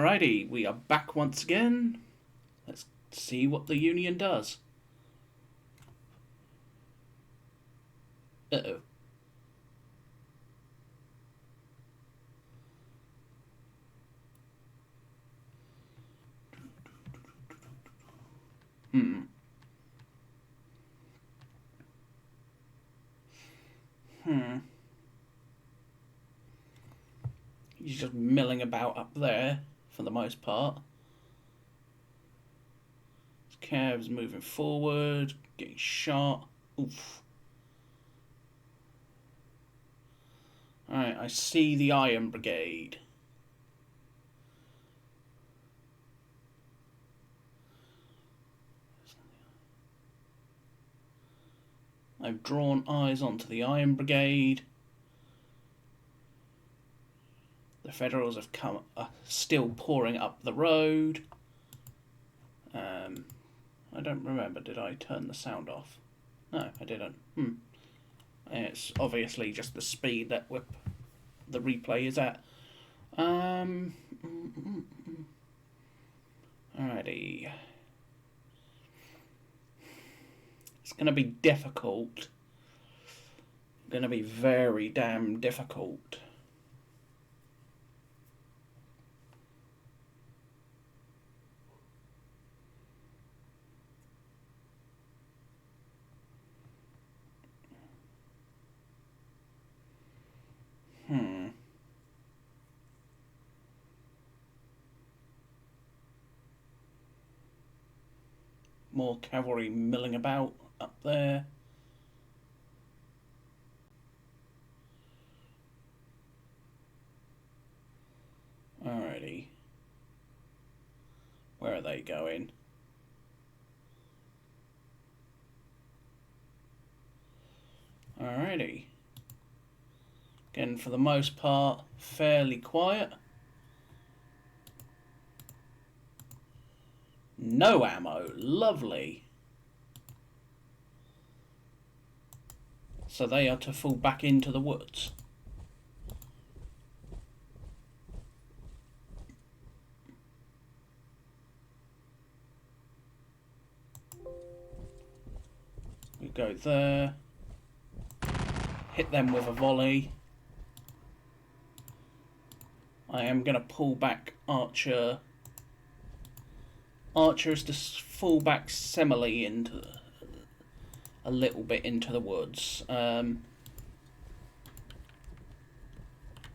Alrighty, we are back once again. Let's see what the Union does. Uh-oh. He's just milling about up there for the most part. His Cav's moving forward, getting shot. Oof. Alright, I see the Iron Brigade. I've drawn eyes onto the Iron Brigade. The Federals have come, still pouring up the road. I don't remember, did I turn the sound off? No, I didn't. It's obviously just the speed that the replay is at. Alrighty. It's going to be difficult. Going to be very damn difficult. More cavalry milling about up there. Alrighty. Where are they going? Alrighty. Again, for the most part, fairly quiet. No ammo. Lovely. So they are to fall back into the woods. We go there. Hit them with a volley. I am going to pull back Archer. Archer is to fall back similarly into a little bit into the woods.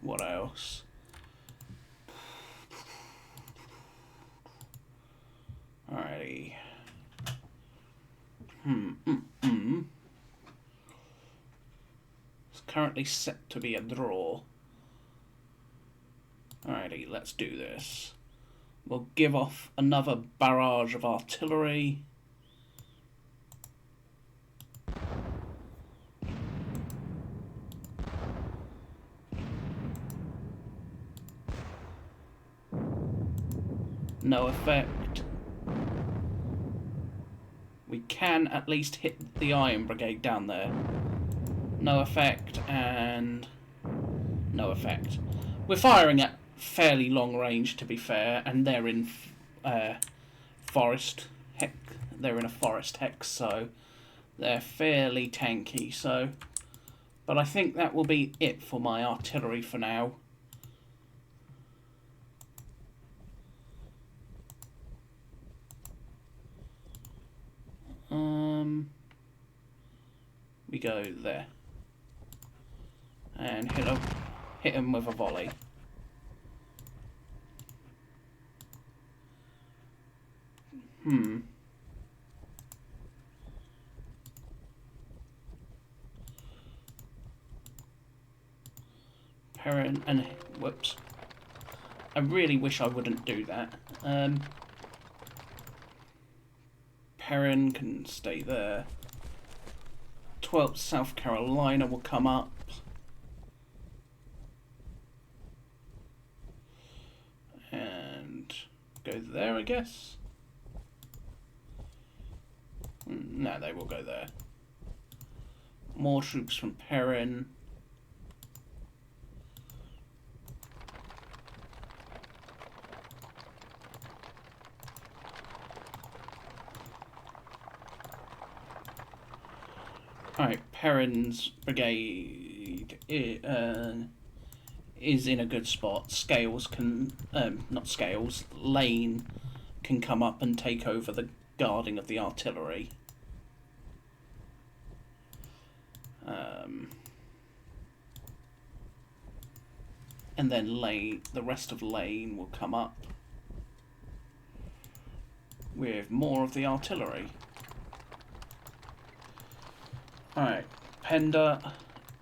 What else? Alrighty. It's currently set to be a draw. Alrighty, let's do this. We'll give off another barrage of artillery. No effect. We can at least hit the Iron Brigade down there. No effect, and no effect. We're firing at fairly long range, to be fair, and they're in forest hex. They're in a forest hex, so they're fairly tanky. So, but I think that will be it for my artillery for now. We go there and hit him with a volley. Perrin and whoops. I really wish I wouldn't do that. Perrin can stay there. 12th South Carolina will come up. And go there, I guess. No, they will go there. More troops from Perrin. Alright, Perrin's brigade is in a good spot. Scales can, not Scales, Lane can come up and take over the guarding of the artillery. And then Lane, the rest of Lane will come up with more of the artillery. Alright, Pender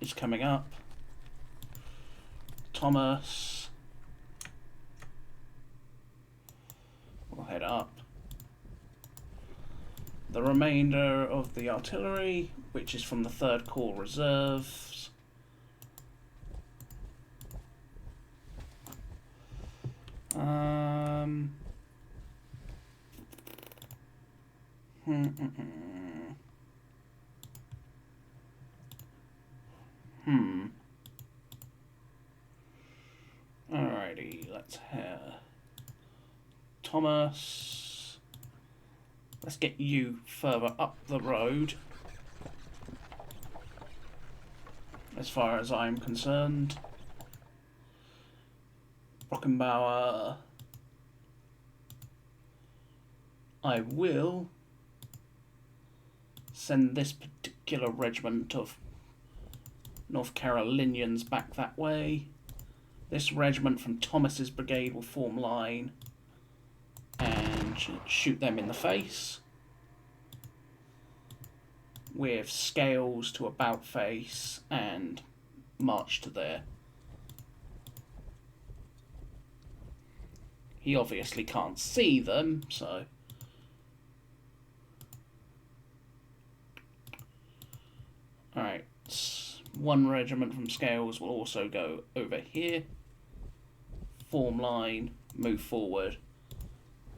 is coming up. Thomas will head up. The remainder of the artillery, which is from the 3rd Corps Reserves, Alrighty, let's have Thomas. Let's get you further up the road, as far as I'm concerned. Brockenbauer. I will send this particular regiment of North Carolinians back that way. This regiment from Thomas's brigade will form line and shoot them in the face, with Scales to about face and march to there. He obviously can't see them, so alright, one regiment from Scales will also go over here, form line, move forward,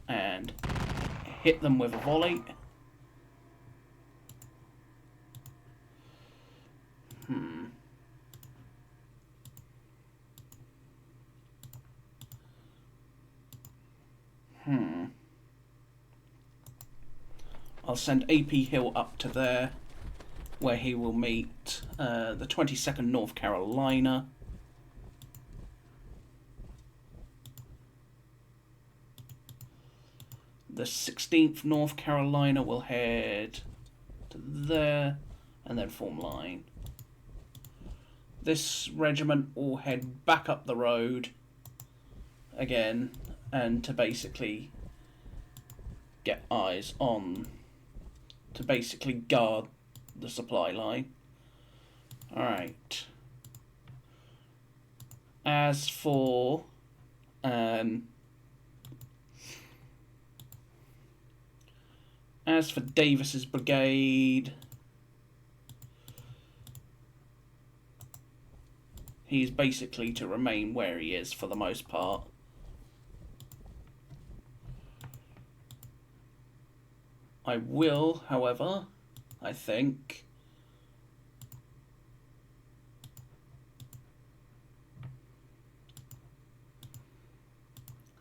and hit them with a volley. I'll send AP Hill up to there, where he will meet the 22nd North Carolina. The 16th North Carolina will head to there and then form line. This regiment will head back up the road again and to basically get eyes on, to basically guard the supply line. Alright. As for Davis's brigade, he's basically to remain where he is for the most part. I will, however, I think,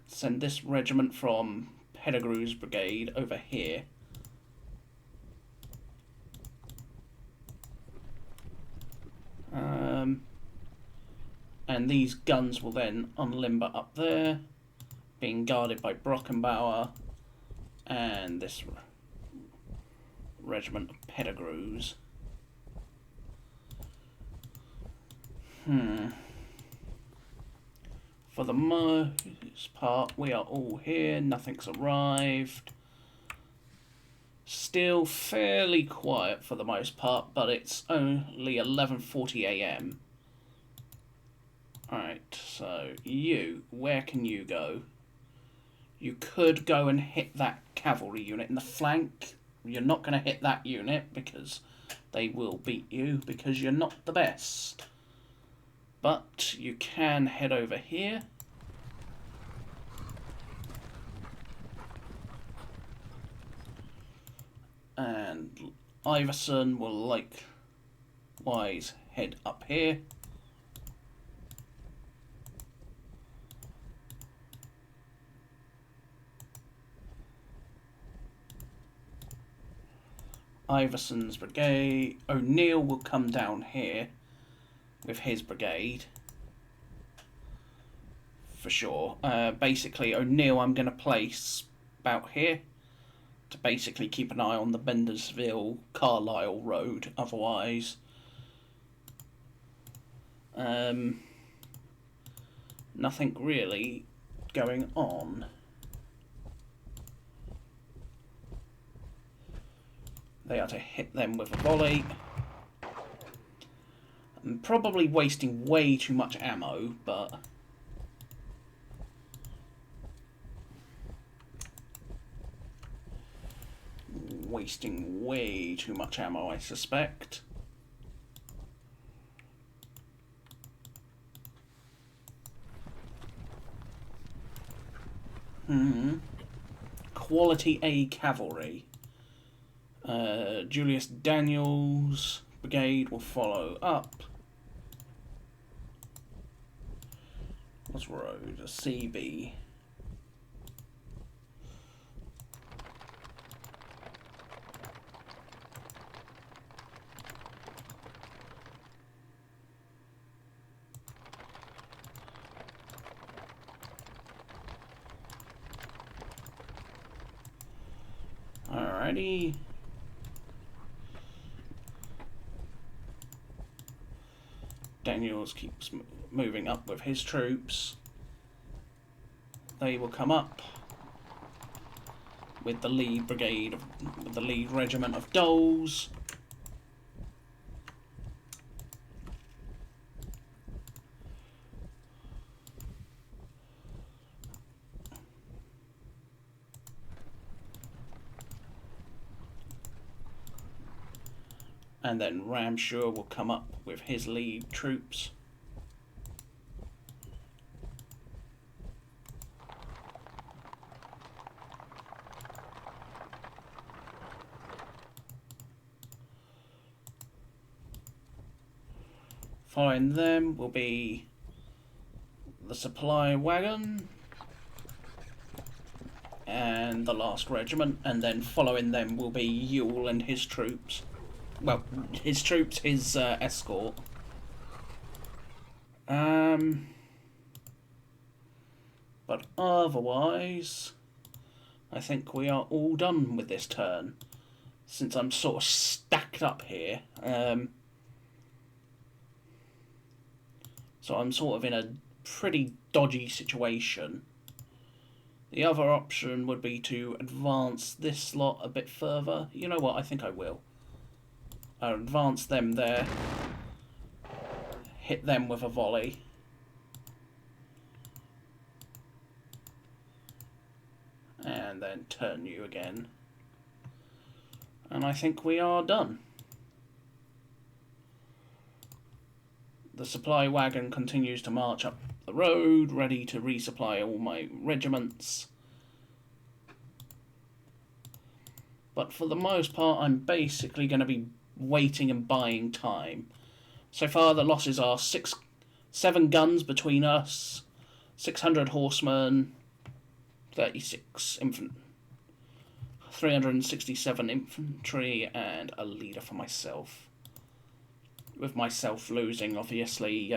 send this regiment from Pettigrew's brigade over here. And these guns will then unlimber up there, being guarded by Brockenbauer and this regiment of Pettigrews. For the most part, we are all here. Nothing's arrived. Still fairly quiet for the most part, but it's only 11:40 AM. Alright, so you, where can you go? You could go and hit that cavalry unit in the flank. You're not going to hit that unit because they will beat you because you're not the best. But you can head over here. And Iverson will likewise head up here. Iverson's brigade. O'Neill will come down here with his brigade. For sure. Basically, O'Neill I'm going to place about here to basically keep an eye on the Bendersville-Carlisle road. Otherwise, nothing really going on. They are to hit them with a volley. I'm probably wasting way too much ammo, but wasting way too much ammo, I suspect. Quality A cavalry. Julius Daniels' brigade will follow up. What's road? A CB. Alrighty. Daniels keeps moving up with his troops. They will come up with the lead brigade, with the lead regiment of Doles. And then Ramshaw will come up with his lead troops. Following them will be the supply wagon and the last regiment, and then following them will be Ewell and his troops. Well, his troops, his escort. But otherwise, I think we are all done with this turn. Since I'm sort of stacked up here. So I'm sort of in a pretty dodgy situation. The other option would be to advance this slot a bit further. You know what, I think I will. I'll advance them there, hit them with a volley, and then turn you again. And I think we are done. The supply wagon continues to march up the road, ready to resupply all my regiments. But for the most part, I'm basically going to be waiting and buying time. So far the losses are 7 guns between us, 600 horsemen, 36 infantry, 367 infantry, and a leader for myself. With myself losing, obviously,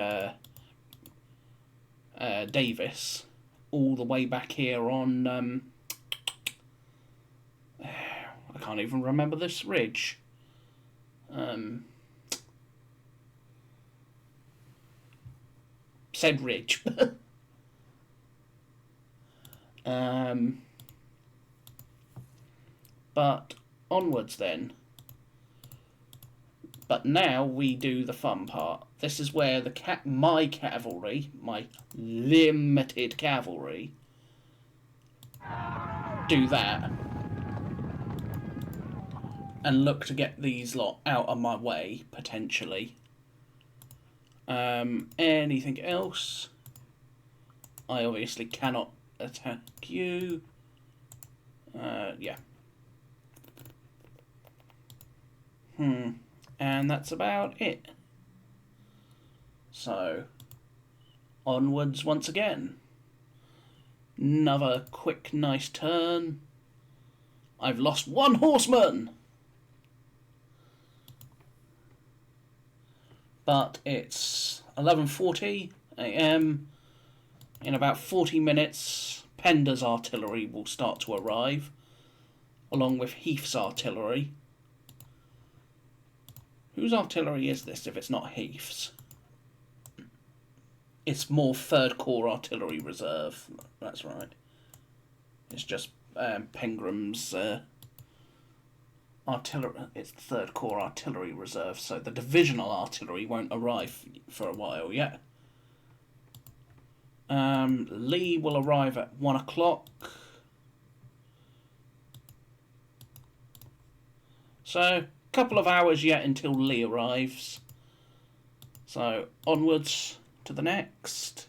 Davis, all the way back here on, I can't even remember this ridge. Said ridge. But onwards then. But now we do the fun part. This is where my cavalry, my limited cavalry, do that. And look to get these lot out of my way, potentially. Anything else? I obviously cannot attack you. Yeah. And that's about it. So, onwards once again. Another quick, nice turn. I've lost 1 horseman! but it's 11:40 a.m. In about 40 minutes, Pender's artillery will start to arrive, along with Heath's artillery. Whose artillery is this if it's not Heath's? It's more Third Corps Artillery Reserve. That's right. It's just Pengram's artillery. It's Third Corps Artillery Reserve, so the divisional artillery won't arrive for a while yet. Lee will arrive at 1 o'clock. So, a couple of hours yet until Lee arrives. So, onwards to the next.